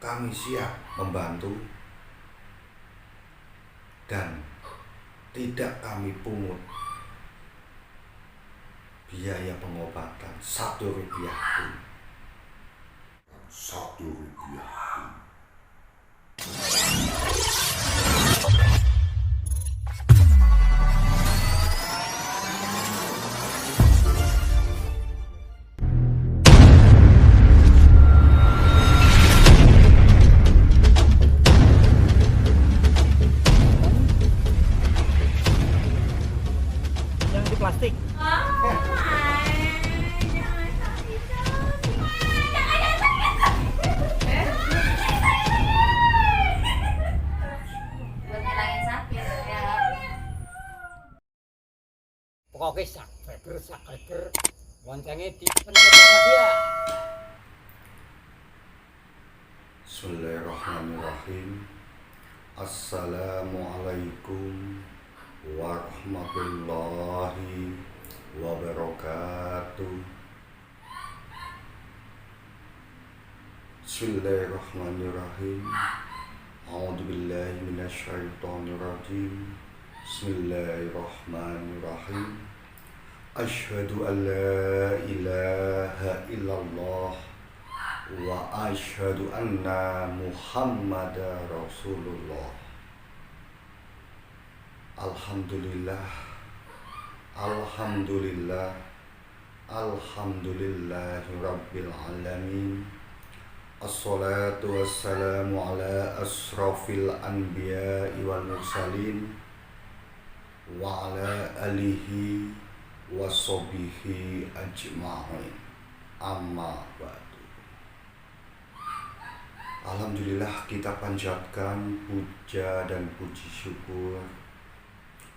kami siap membantu dan tidak kami pungut biaya pengobatan Rp1 pun. Rp1 pun. Yang di plastik. Pokoknya sak loncengnya dipencet sama dia. Bismillahirrahmanirrahim. Assalamualaikum warahmatullahi wabarakatuh. Bismillahirrahmanirrahim. A'udzubillahi minasyaitonirrajim. Bismillahirrahmanirrahim. Asyhadu an la ilaha illallah wa asyhadu anna Muhammadar Rasulullah. Alhamdulillah, alhamdulillah, alhamdulillahi rabbil alamin. Assalatu wassalamu ala asrafil anbiya'i wal mursalin wa ala alihi wa sahbihi ajma'in. Amma ba'du. Alhamdulillah, kita panjatkan puja dan puji syukur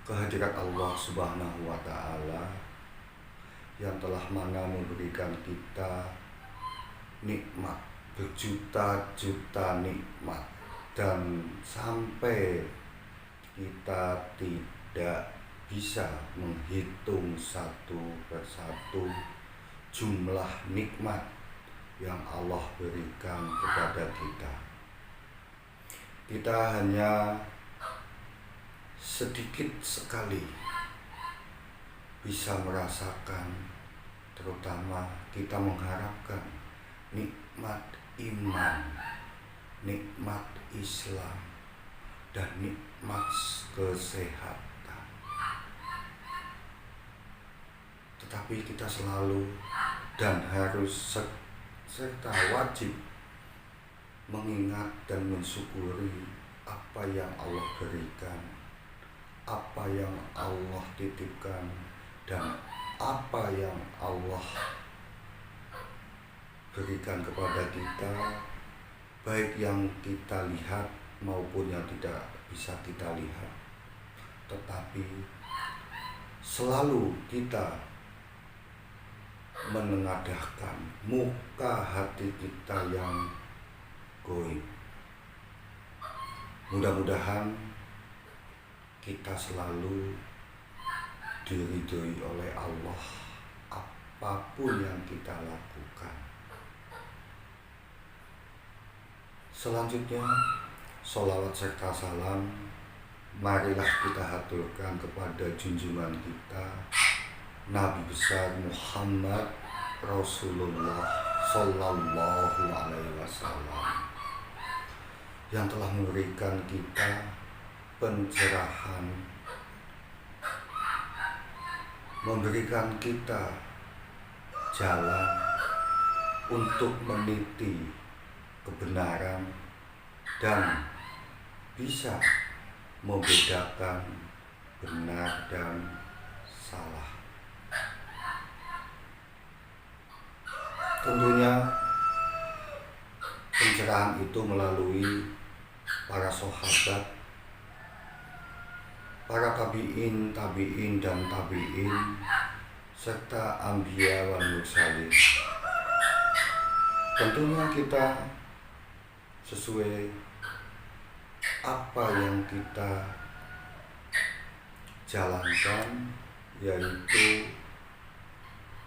kehadirat Allah Subhanahu wa Ta'ala yang telah mana memberikan kita nikmat, berjuta-juta nikmat, dan sampai kita tidak bisa menghitung satu persatu jumlah nikmat yang Allah berikan kepada kita. Kita hanya sedikit sekali bisa merasakan, terutama kita mengharapkan nikmat iman, nikmat Islam, dan nikmat kesehatan. Tetapi kita selalu dan harus serta wajib mengingat dan mensyukuri apa yang Allah berikan, apa yang Allah titipkan, dan apa yang Allah berikan kepada kita, baik yang kita lihat maupun yang tidak bisa kita lihat. Tetapi selalu kita menengadahkan muka hati kita yang goib. Mudah-mudahan kita selalu diridhoi oleh Allah apapun yang kita lakukan. Selanjutnya, sholawat serta salam marilah kita haturkan kepada junjungan kita Nabi besar Muhammad Rasulullah Sallallahu Alaihi Wasallam, yang telah memberikan kita pencerahan, memberikan kita jalan untuk meniti kebenaran dan bisa membedakan benar dan salah. Tentunya pencerahan itu melalui para sahabat, para tabi'in dan tabi'in, serta anbiya wal mursalin. Tentunya kita sesuai apa yang kita jalankan, yaitu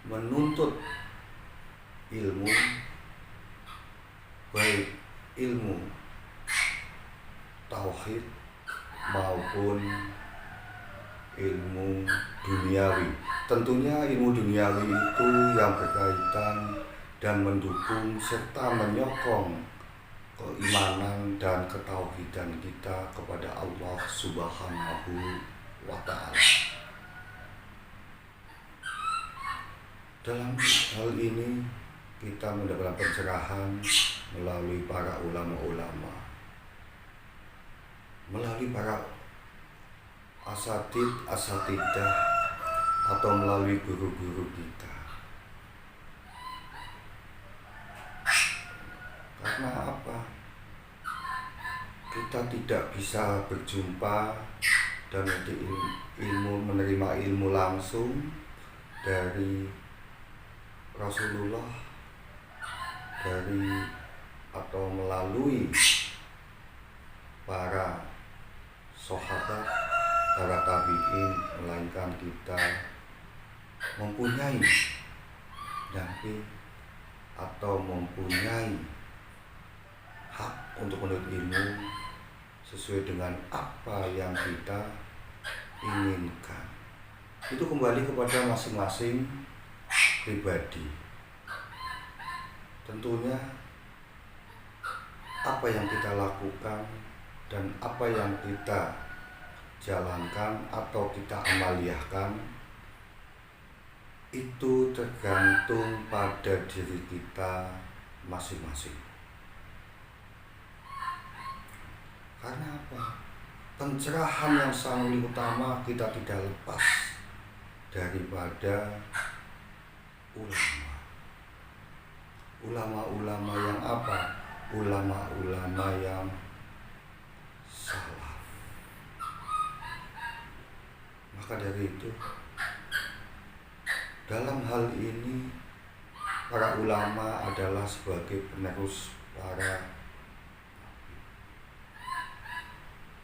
menuntut ilmu, baik ilmu tauhid maupun ilmu duniawi. Tentunya ilmu duniawi itu yang berkaitan dan mendukung serta menyokong keimanan dan ketauhidan kita kepada Allah Subhanahu wa Ta'ala. Dalam hal ini kita mendapatkan pencerahan melalui para ulama-ulama, melalui para asatidah atau melalui guru-guru kita. Karena apa? Kita tidak bisa berjumpa dan menerima ilmu langsung dari Rasulullah, atau melalui para sahabat, para tabi'in, melainkan kita mempunyai damping atau mempunyai hak untuk menuntut ilmu sesuai dengan apa yang kita inginkan. Itu kembali kepada masing-masing pribadi. Tentunya apa yang kita lakukan dan apa yang kita jalankan atau kita amaliyahkan itu tergantung pada diri kita masing-masing. Karena apa? Pencerahan yang paling utama kita tidak lepas daripada ulama-ulama yang apa? Ulama-ulama yang salaf. Maka dari itu, dalam hal ini para ulama adalah sebagai penerus para,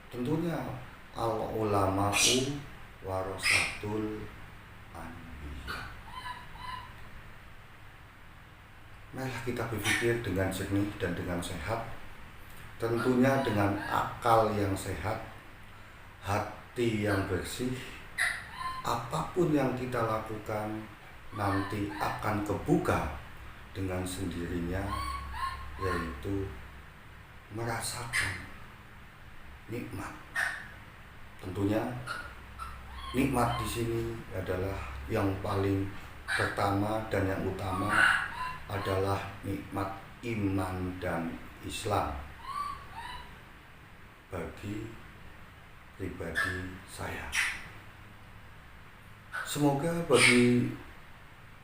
tentunya al-ulama'u warasatul anbiya. Marilah kita berpikir dengan jernih dan dengan sehat, tentunya dengan akal yang sehat, hati yang bersih. Apapun yang kita lakukan nanti akan kebuka dengan sendirinya, yaitu merasakan nikmat. Tentunya nikmat di sini adalah yang paling pertama dan yang utama adalah nikmat iman dan Islam bagi pribadi saya. Semoga bagi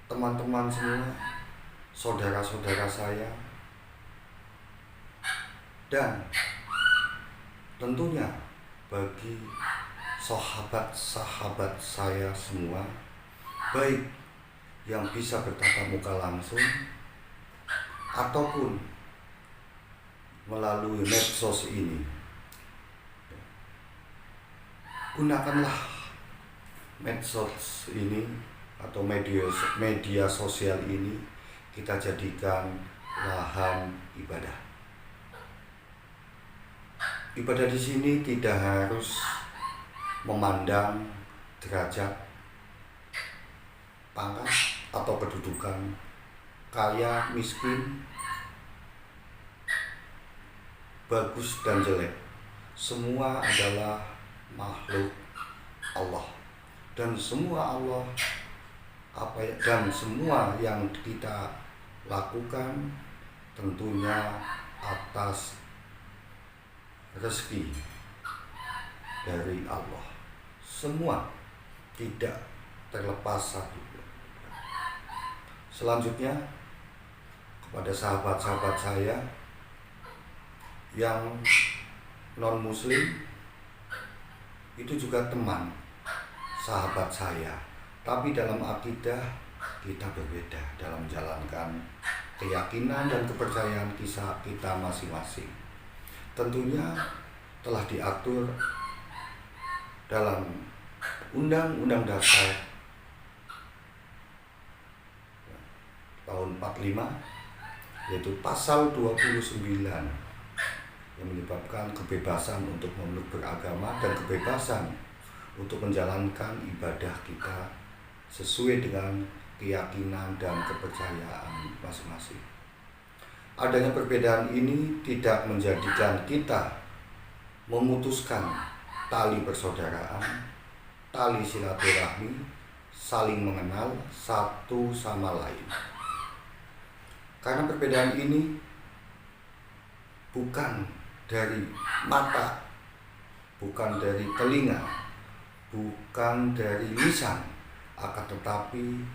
teman-teman semua, saudara-saudara saya, dan tentunya bagi sahabat-sahabat saya semua, baik yang bisa bertatap muka langsung ataupun melalui medsos ini, gunakanlah medsos ini atau media sosial ini kita jadikan lahan ibadah. Ibadah di sini tidak harus memandang derajat, pangkat atau kedudukan, kaya, miskin, bagus dan jelek. Semua adalah makhluk Allah, dan semua semua yang kita lakukan tentunya atas rezeki dari Allah. Semua tidak terlepas satu. Selanjutnya, kepada sahabat-sahabat saya yang non-muslim, itu juga teman, sahabat saya, tapi dalam akidah kita berbeda dalam menjalankan keyakinan dan kepercayaan kita masing-masing. Tentunya telah diatur dalam Undang-Undang Dasar tahun 45, yaitu pasal 29 yang menyebabkan kebebasan untuk memeluk beragama dan kebebasan untuk menjalankan ibadah kita sesuai dengan keyakinan dan kepercayaan masing-masing. Adanya perbedaan ini tidak menjadikan kita memutuskan tali persaudaraan, tali silaturahmi, saling mengenal satu sama lain. Karena perbedaan ini bukan dari mata, bukan dari telinga, bukan dari lisan, akan tetapi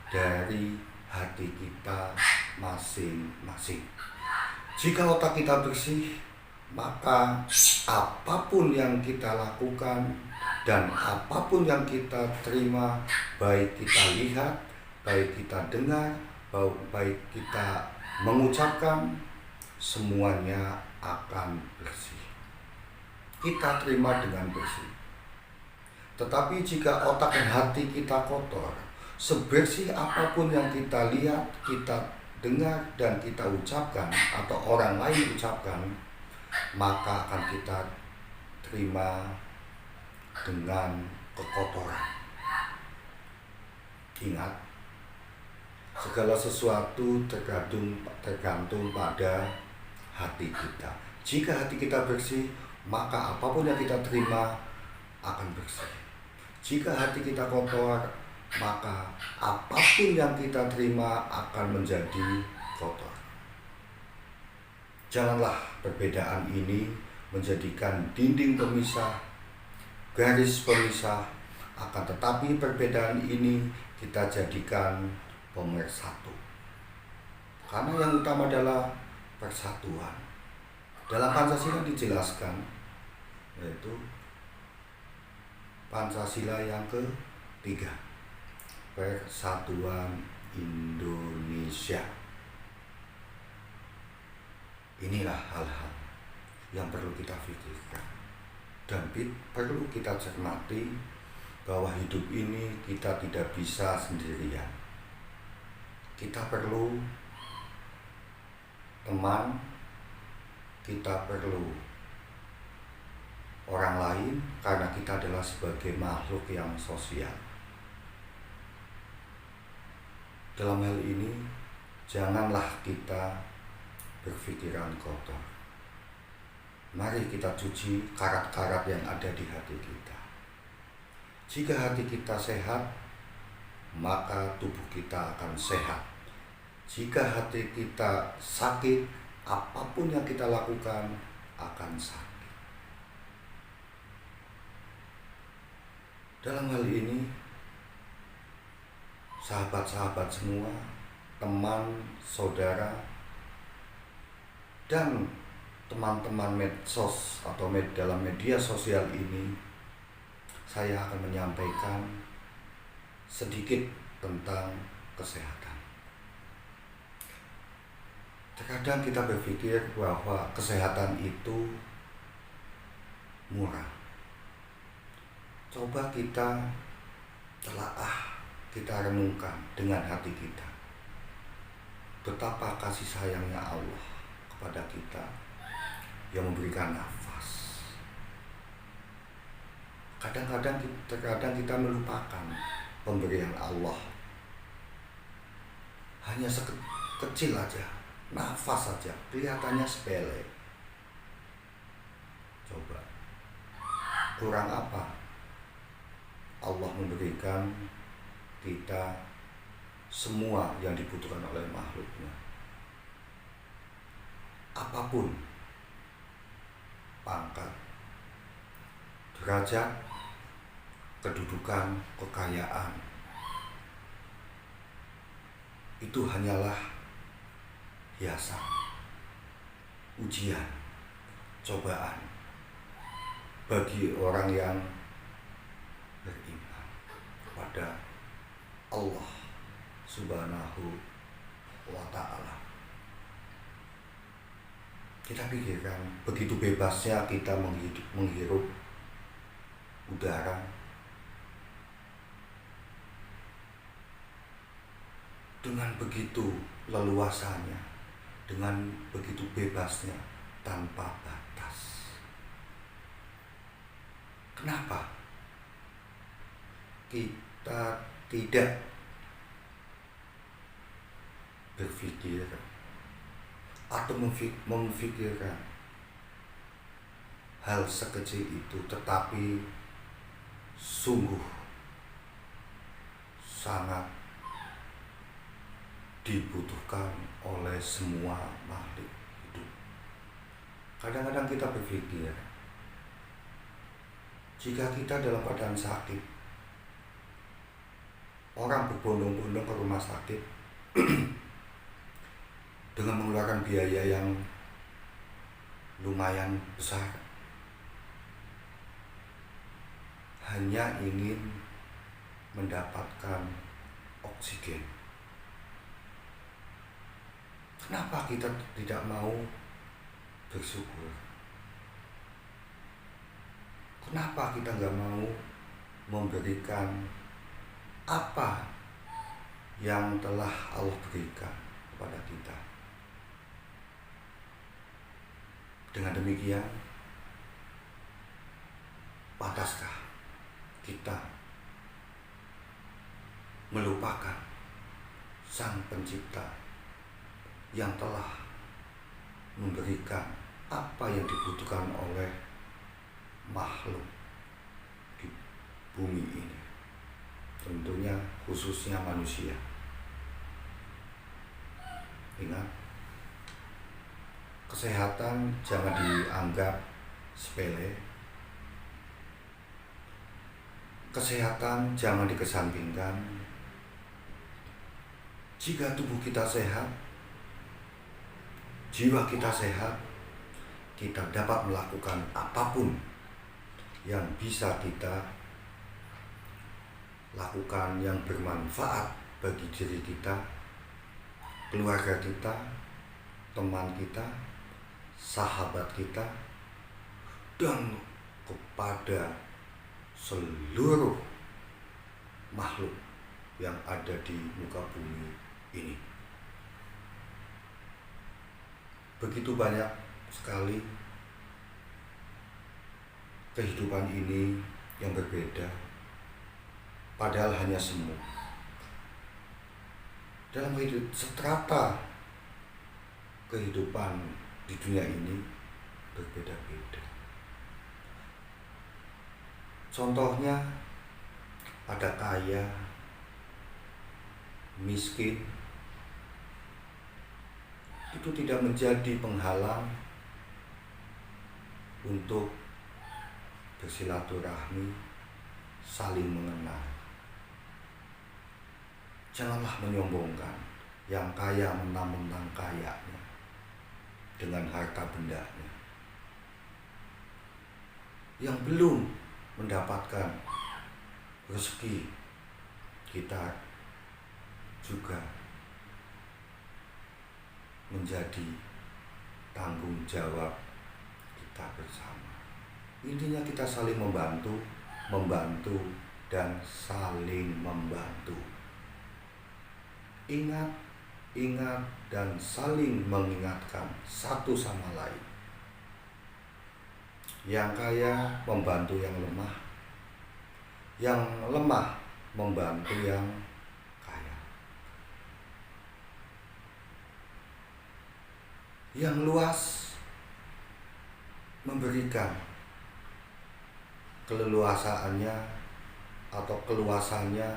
dari hati kita masing-masing. Jika otak kita bersih, maka apapun yang kita lakukan dan apapun yang kita terima, baik kita lihat, baik kita dengar, baik kita mengucapkan, semuanya akan bersih. Kita terima dengan bersih. Tetapi jika otak dan hati kita kotor, sebersih apapun yang kita lihat, kita dengar, dan kita ucapkan atau orang lain ucapkan, maka akan kita terima dengan kekotoran. Ingat, segala sesuatu tergantung pada hati kita. Jika hati kita bersih, maka apapun yang kita terima akan bersih. Jika hati kita kotor, maka apapun yang kita terima akan menjadi kotor. Janganlah perbedaan ini menjadikan dinding pemisah, garis pemisah, akan tetapi perbedaan ini kita jadikan pemersatu. Karena yang utama adalah persatuan. Dalam Pancasila dijelaskan, yaitu Pancasila yang ketiga, Persatuan Indonesia. Inilah hal-hal yang perlu kita pikirkan dan perlu kita cermati, bahwa hidup ini kita tidak bisa sendirian. Kita perlu teman, kita perlu orang lain, karena kita adalah sebagai makhluk yang sosial. Dalam hal ini, janganlah kita berpikiran kotor. Mari kita cuci karat-karat yang ada di hati kita. Jika hati kita sehat, maka tubuh kita akan sehat. Jika hati kita sakit, apapun yang kita lakukan akan sakit. Dalam hal ini, sahabat-sahabat semua, teman, saudara, dan teman-teman medsos atau dalam media sosial ini, saya akan menyampaikan sedikit tentang kesehatan. Terkadang kita berpikir bahwa kesehatan itu murah. Coba kita telaah, kita renungkan dengan hati kita, betapa kasih sayangnya Allah kepada kita yang memberikan nafas. Terkadang kita melupakan pemberian Allah. Hanya kecil aja, nafas saja, kelihatannya sepele. Coba, kurang apa Allah memberikan kita semua yang dibutuhkan oleh makhluknya. Apapun pangkat, derajat, kedudukan, kekayaan, itu hanyalah hiasan, ujian, cobaan bagi orang yang beriman kepada Allah Subhanahu wa Ta'ala. Kita pikirkan, begitu bebasnya kita menghirup udara, dengan begitu leluasanya, dengan begitu bebasnya tanpa batas. Kenapa kita tidak berpikir atau memfikirkan hal sekecil itu, tetapi sungguh sangat dibutuhkan oleh semua makhluk hidup. Kadang-kadang kita berpikir, jika kita dalam keadaan sakit, orang berbondong-bondong ke rumah sakit dengan mengeluarkan biaya yang lumayan besar, hanya ingin mendapatkan oksigen. Kenapa kita tidak mau bersyukur? Kenapa kita nggak mau memberikan apa yang telah Allah berikan kepada kita? Dengan demikian, pantaskah kita melupakan Sang Pencipta yang telah memberikan apa yang dibutuhkan oleh makhluk di bumi ini, tentunya khususnya manusia. Ingat, kesehatan jangan dianggap sepele. Kesehatan jangan dikesampingkan. Jika tubuh kita sehat, jiwa kita sehat, kita dapat melakukan apapun yang bisa kita lakukan yang bermanfaat bagi diri kita, keluarga kita, teman kita, sahabat kita, dan kepada seluruh makhluk yang ada di muka bumi ini. Begitu banyak sekali kehidupan ini yang berbeda, padahal hanya semu. Dalam strata kehidupan di dunia ini berbeda-beda. Contohnya, ada kaya, miskin. Itu tidak menjadi penghalang untuk bersilaturahmi, saling mengenal. Janganlah menyombongkan yang kaya mentang-mentang kayanya dengan harta bendanya. Yang belum mendapatkan rezeki, kita juga menjadi tanggung jawab kita bersama. Intinya kita saling membantu, dan saling membantu. Ingat dan saling mengingatkan satu sama lain. Yang kaya membantu yang lemah, yang lemah membantu yang kaya. Yang luas memberikan keleluasaannya atau keluasannya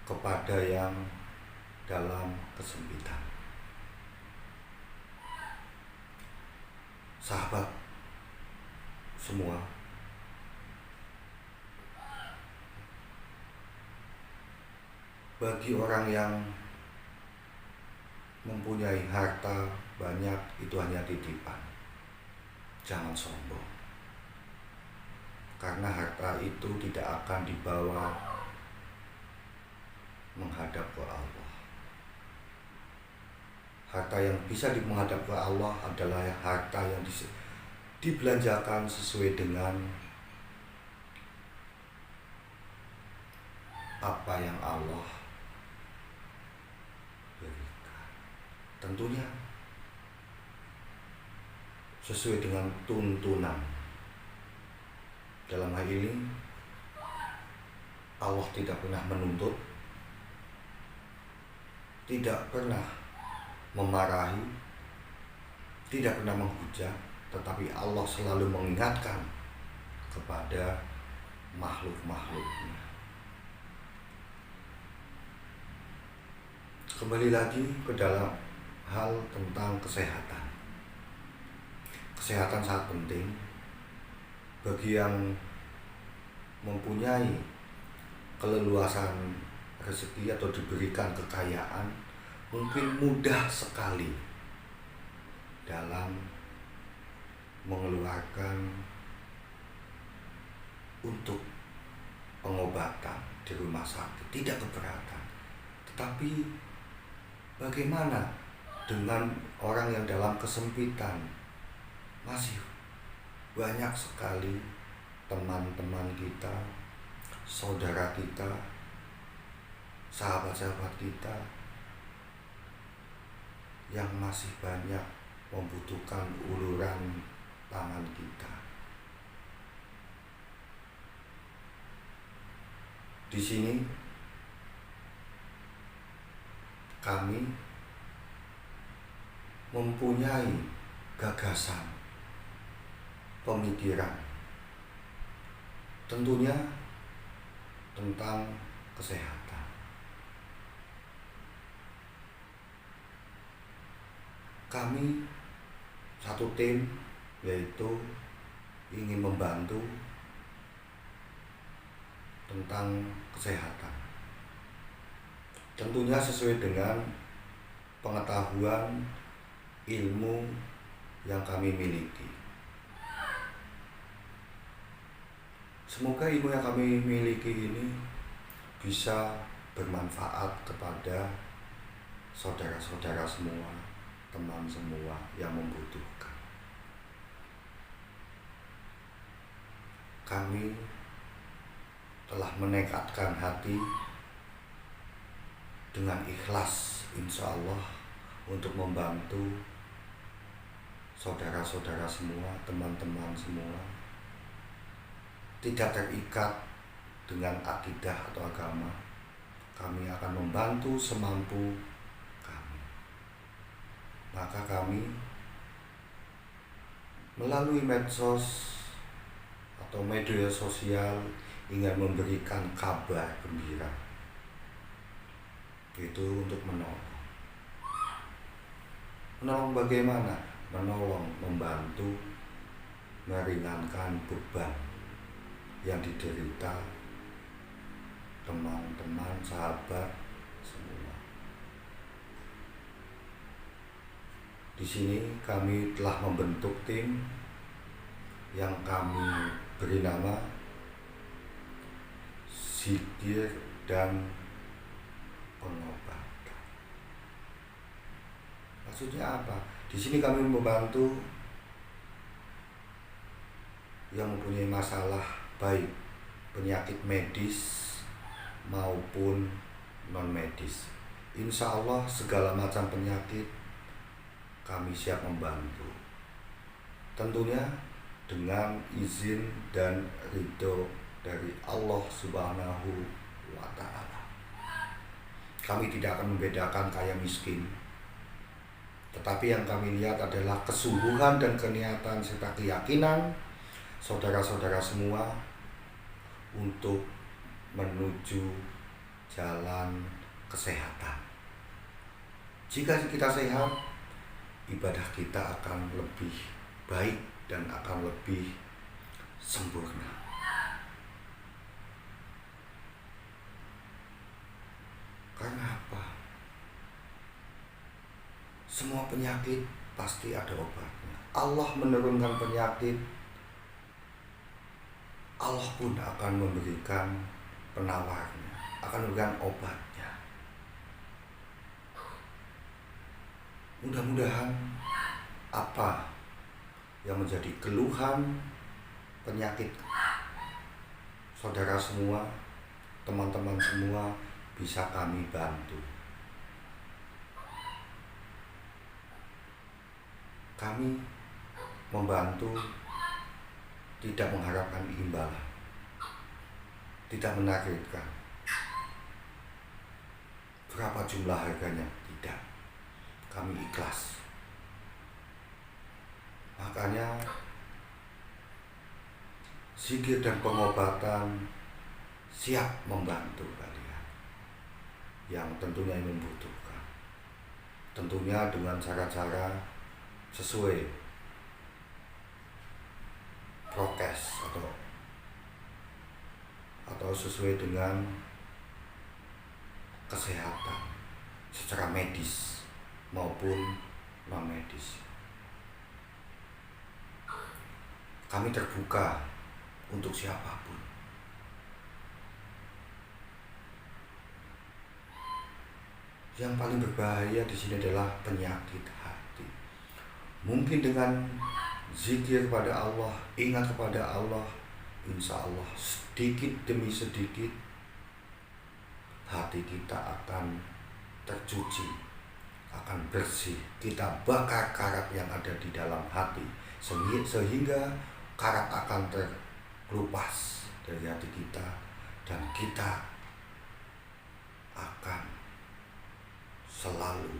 kepada yang dalam kesempitan. Sahabat semua, bagi orang yang mempunyai harta banyak, itu hanya titipan. Jangan sombong, karena harta itu tidak akan dibawa menghadap ke Allah. Harta yang bisa menghadap ke Allah adalah harta yang dibelanjakan sesuai dengan apa yang Allah berikan. Tentunya sesuai dengan tuntunan. Dalam hal ini Allah tidak pernah menuntut, tidak pernah memarahi, tidak pernah menghujat, tetapi Allah selalu mengingatkan kepada makhluk-makhluknya. Kembali lagi ke dalam hal tentang kesehatan. Kesehatan sangat penting bagi yang mempunyai keleluasan rezeki atau diberikan kekayaan, mungkin mudah sekali dalam mengeluarkan untuk pengobatan di rumah sakit, tidak keberatan. Tetapi bagaimana dengan orang yang dalam kesempitan? Masih banyak sekali teman-teman kita, saudara kita, sahabat-sahabat kita yang masih banyak membutuhkan uluran tangan kita. Di sini kami mempunyai gagasan, pemikiran, tentunya tentang kesehatan. Kami satu tim, yaitu ingin membantu tentang kesehatan. Tentunya sesuai dengan pengetahuan ilmu yang kami miliki. Semoga ilmu yang kami miliki ini bisa bermanfaat kepada saudara-saudara semua, teman semua yang membutuhkan. Kami telah menekadkan hati dengan ikhlas, insya Allah, untuk membantu saudara-saudara semua, teman-teman semua, tidak terikat dengan akidah atau agama. Kami akan membantu semampu kami. Maka kami melalui medsos atau media sosial ingin memberikan kabar gembira, itu untuk menolong. Menolong bagaimana? Menolong, membantu, meringankan beban yang diderita teman-teman, sahabat semua. Di sini kami telah membentuk tim yang kami beri nama Zikir dan Pengobatan. Maksudnya apa? Di sini kami membantu yang mempunyai masalah, baik penyakit medis maupun non medis. Insya Allah segala macam penyakit kami siap membantu. Tentunya dengan izin dan ridho dari Allah Subhanahu wa Ta'ala. Kami tidak akan membedakan kaya miskin, tetapi yang kami lihat adalah kesungguhan dan keniatan serta keyakinan saudara-saudara semua untuk menuju jalan kesehatan. Jika kita sehat, ibadah kita akan lebih baik dan akan lebih sempurna. Karena apa? Semua penyakit pasti ada obatnya. Allah menurunkan penyakit, Allah pun akan memberikan penawarnya, akan memberikan obatnya. Mudah-mudahan apa yang menjadi keluhan penyakit saudara semua, teman-teman semua, bisa kami bantu. Kami membantu tidak mengharapkan imbalan, tidak menargetkan berapa jumlah harganya, tidak. Kami ikhlas. Makanya zikir dan pengobatan siap membantu kalian yang tentunya membutuhkan. Tentunya dengan cara-cara sesuai prokes atau sesuai dengan kesehatan secara medis maupun non medis. Kami terbuka untuk siapapun. Yang paling berbahaya di sini adalah penyakit hati. Mungkin dengan zikir kepada Allah, ingat kepada Allah, insya Allah sedikit demi sedikit hati kita akan tercuci, akan bersih. Kita bakar karat yang ada di dalam hati sehingga karat akan terkelupas dari hati kita, dan kita akan selalu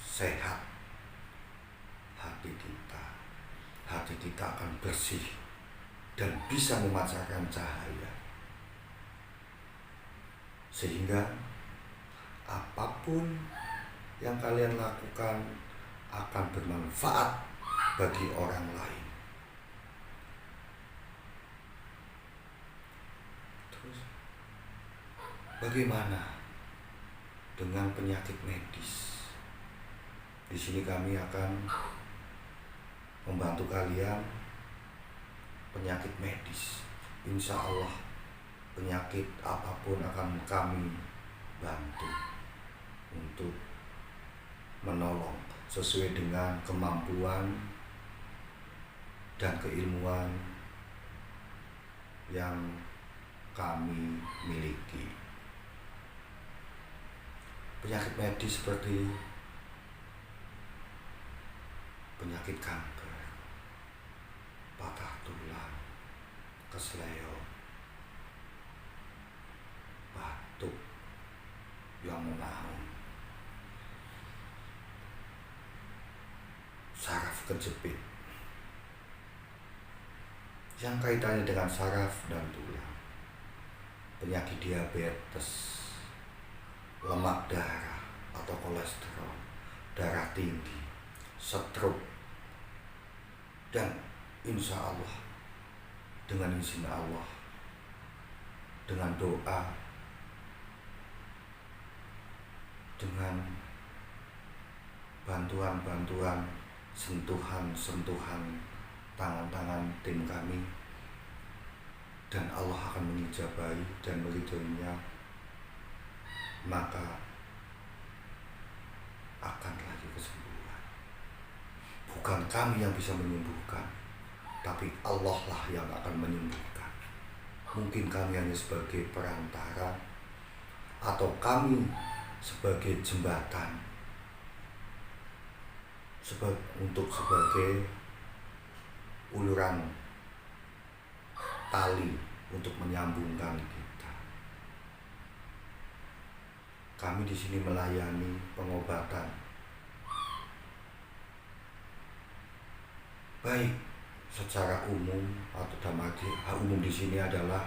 sehat. Hati kita akan bersih dan bisa memancarkan cahaya, sehingga apapun yang kalian lakukan akan bermanfaat bagi orang lain. Terus bagaimana dengan penyakit medis? Di sini kami akan membantu kalian penyakit medis. Insya Allah penyakit apapun akan kami bantu untuk menolong sesuai dengan kemampuan dan keilmuan yang kami miliki. Penyakit medis seperti penyakit kanker, patah tulang, kesleo, batuk yang menahun, saraf kejepit yang kaitannya dengan saraf dan tulang, penyakit diabetes, lemak darah atau kolesterol, darah tinggi, stroke, dan insya Allah dengan izin Allah, dengan doa, dengan bantuan-bantuan, sentuhan-sentuhan tangan-tangan tim kami, dan Allah akan mengijabahi dan meridhoinya, maka akan lagi kesembuhan. Bukan kami yang bisa menyembuhkan, tapi Allah lah yang akan menyembuhkan. Mungkin kami hanya sebagai perantara, atau kami sebagai jembatan, sebagai uluran tali untuk menyambungkan kita. Kami di sini melayani pengobatan, baik secara umum atau damai umum. Di sini adalah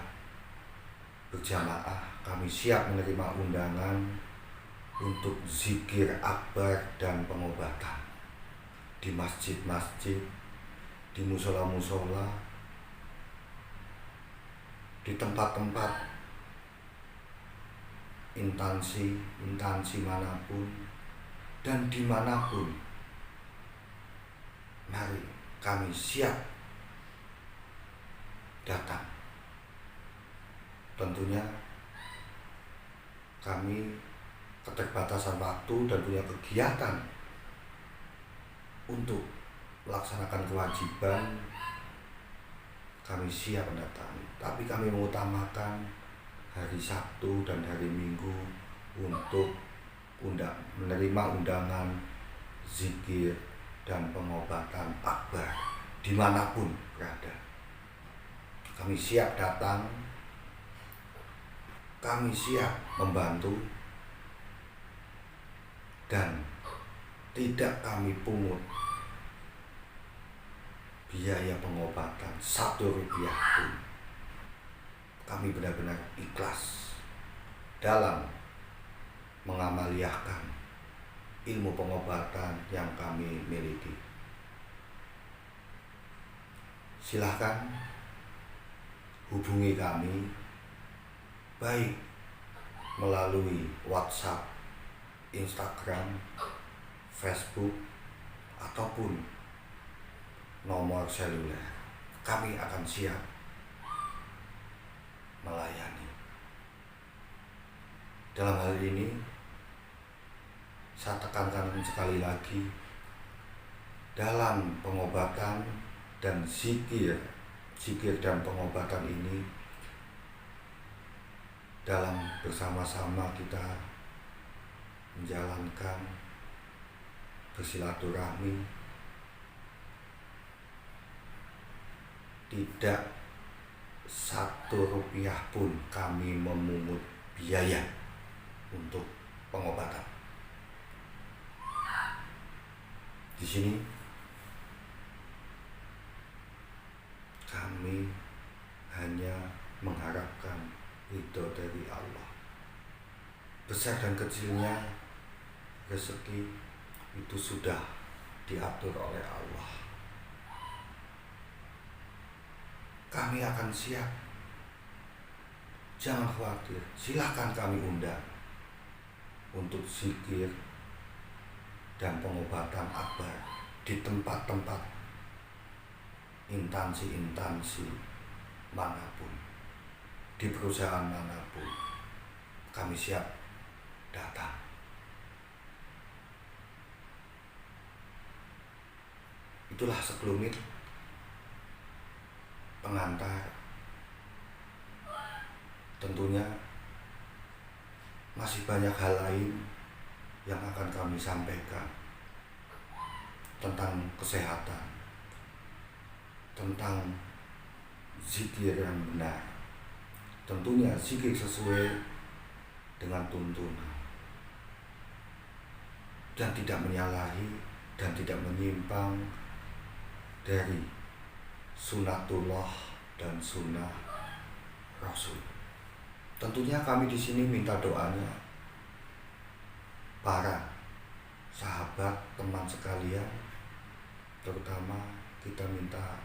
berjamaah. Kami siap menerima undangan untuk zikir akbar dan pengobatan di masjid-masjid, di musola-musola, di tempat-tempat instansi manapun dan dimanapun. Mari kami siap datang. Tentunya kami keterbatasan waktu dan punya kegiatan untuk melaksanakan kewajiban. Kami siap mendatangi, tapi kami mengutamakan hari Sabtu dan hari Minggu untuk menerima undangan zikir dan pengobatan akbar di dimanapun berada. Kami siap datang, kami siap membantu, dan tidak kami pungut biaya pengobatan 1 rupiah pun. Kami benar-benar ikhlas dalam mengamaliahkan ilmu pengobatan yang kami miliki. Silahkan hubungi kami baik melalui WhatsApp, Instagram, Facebook, ataupun nomor seluler. Kami akan siap melayani. Dalam hal ini, saya tekankan sekali lagi, dalam pengobatan dan zikir dan pengobatan ini, dalam bersama-sama kita menjalankan bersilaturahmi, tidak 1 rupiah pun kami memungut biaya untuk pengobatan. Di sini kami hanya mengharapkan ridho dari Allah. Besar dan kecilnya rezeki itu sudah diatur oleh Allah. Kami akan siap. Jangan khawatir, silakan kami undang untuk zikir dan pengobatan akbar di tempat-tempat instansi-instansi manapun, di perusahaan manapun. Kami siap datang. Itulah sekelumit pengantar. Tentunya masih banyak hal lain yang akan kami sampaikan tentang kesehatan, tentang zikir yang benar. Tentunya zikir sesuai dengan tuntunan dan tidak menyalahi dan tidak menyimpang dari sunatullah dan sunnah Rasul. Tentunya kami di sini minta doanya para sahabat, teman sekalian, terutama kita minta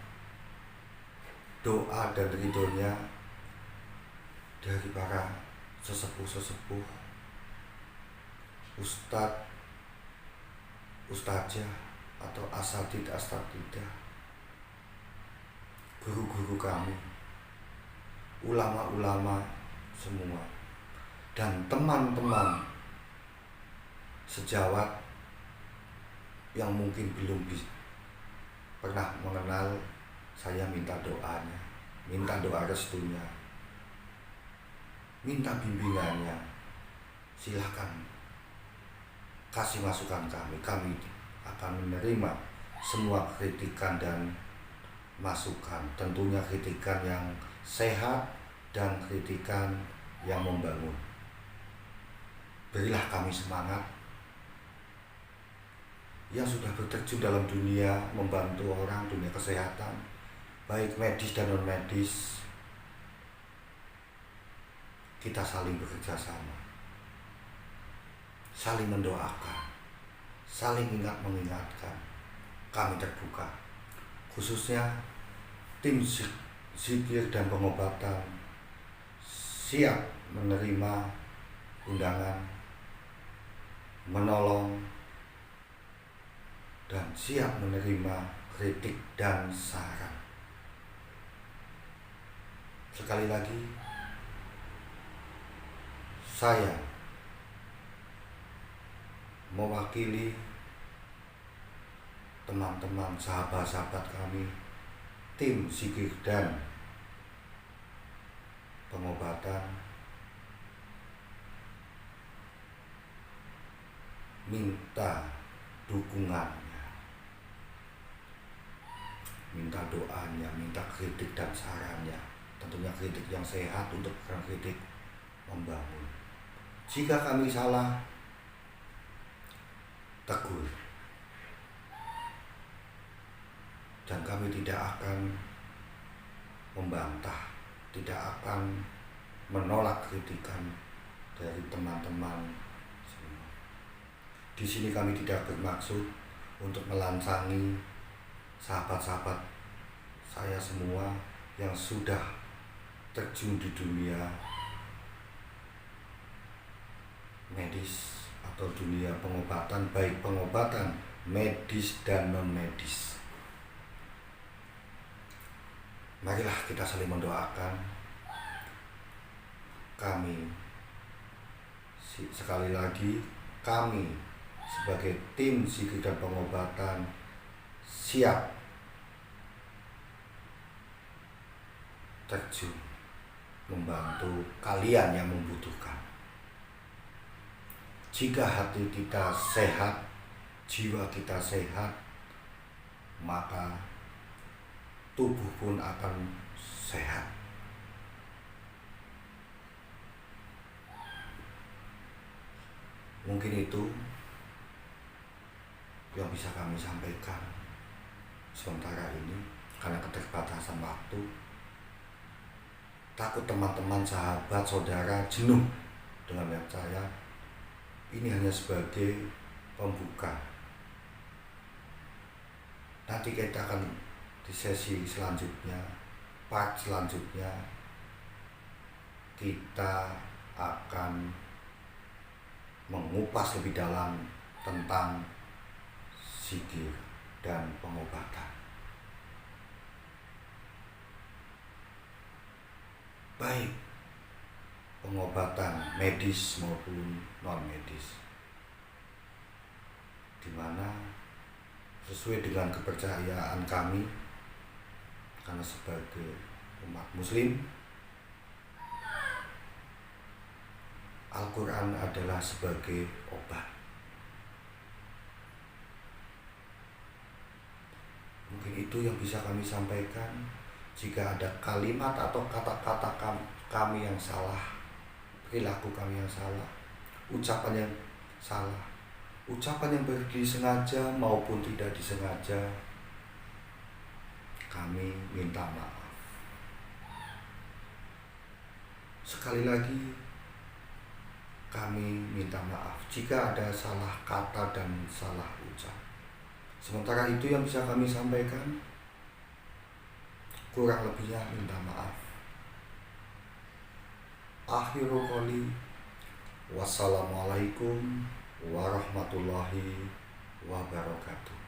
doa dan ridhonya dari para sesepuh-sesepuh, ustadz, ustazah, atau asatidah, guru-guru kami, ulama-ulama semua, dan teman-teman sejawat yang mungkin belum pernah mengenal saya. Minta doanya, minta doa restunya, minta bimbingannya. Silakan kasih masukan kami akan menerima semua kritikan dan masukan, tentunya kritikan yang sehat dan kritikan yang membangun. Berilah kami semangat yang sudah berterjun dalam dunia membantu orang, dunia kesehatan, baik medis dan non medis. Kita saling bekerja sama, saling mendoakan, saling mengingatkan. Kami terbuka, khususnya tim zikir dan pengobatan siap menerima undangan, menolong, dan siap menerima kritik dan saran. Sekali lagi, saya mewakili teman-teman, sahabat-sahabat kami, tim zikir dan pengobatan, minta dukungannya, minta doanya, minta kritik dan sarannya. Tentunya kritik yang sehat untuk kritik membangun. Jika kami salah, tegur. Dan kami tidak akan membantah, tidak akan menolak kritikan dari teman-teman semua. Di sini kami tidak bermaksud untuk melancangi sahabat-sahabat saya semua yang sudah terjun di dunia medis atau dunia pengobatan, baik pengobatan medis dan non-medis. Marilah kita saling mendoakan. Kami, sekali lagi, kami sebagai tim psikik dan pengobatan siap terjun membantu kalian yang membutuhkan. Jika hati kita sehat, jiwa kita sehat, maka tubuh pun akan sehat. Mungkin itu yang bisa kami sampaikan sementara ini, karena keterbatasan waktu. Takut teman-teman, sahabat, saudara jenuh dengan yang saya. Ini hanya sebagai pembuka. Nanti kita akan di sesi selanjutnya, part selanjutnya, kita akan mengupas lebih dalam tentang zikir dan pengobatan. Baik pengobatan medis maupun non-medis, di mana sesuai dengan kepercayaan kami, karena sebagai umat muslim, Al-Quran adalah sebagai obat. Mungkin itu yang bisa kami sampaikan. Jika ada kalimat atau kata-kata kami yang salah, perilaku kami yang salah, ucapan yang salah, ucapan yang disengaja maupun tidak disengaja, kami minta maaf. Sekali lagi, kami minta maaf jika ada salah kata dan salah ucap. Sementara itu yang bisa kami sampaikan, kurang lebihnya minta maaf. Akhirul qouli, wassalamualaikum warahmatullahi wabarakatuh.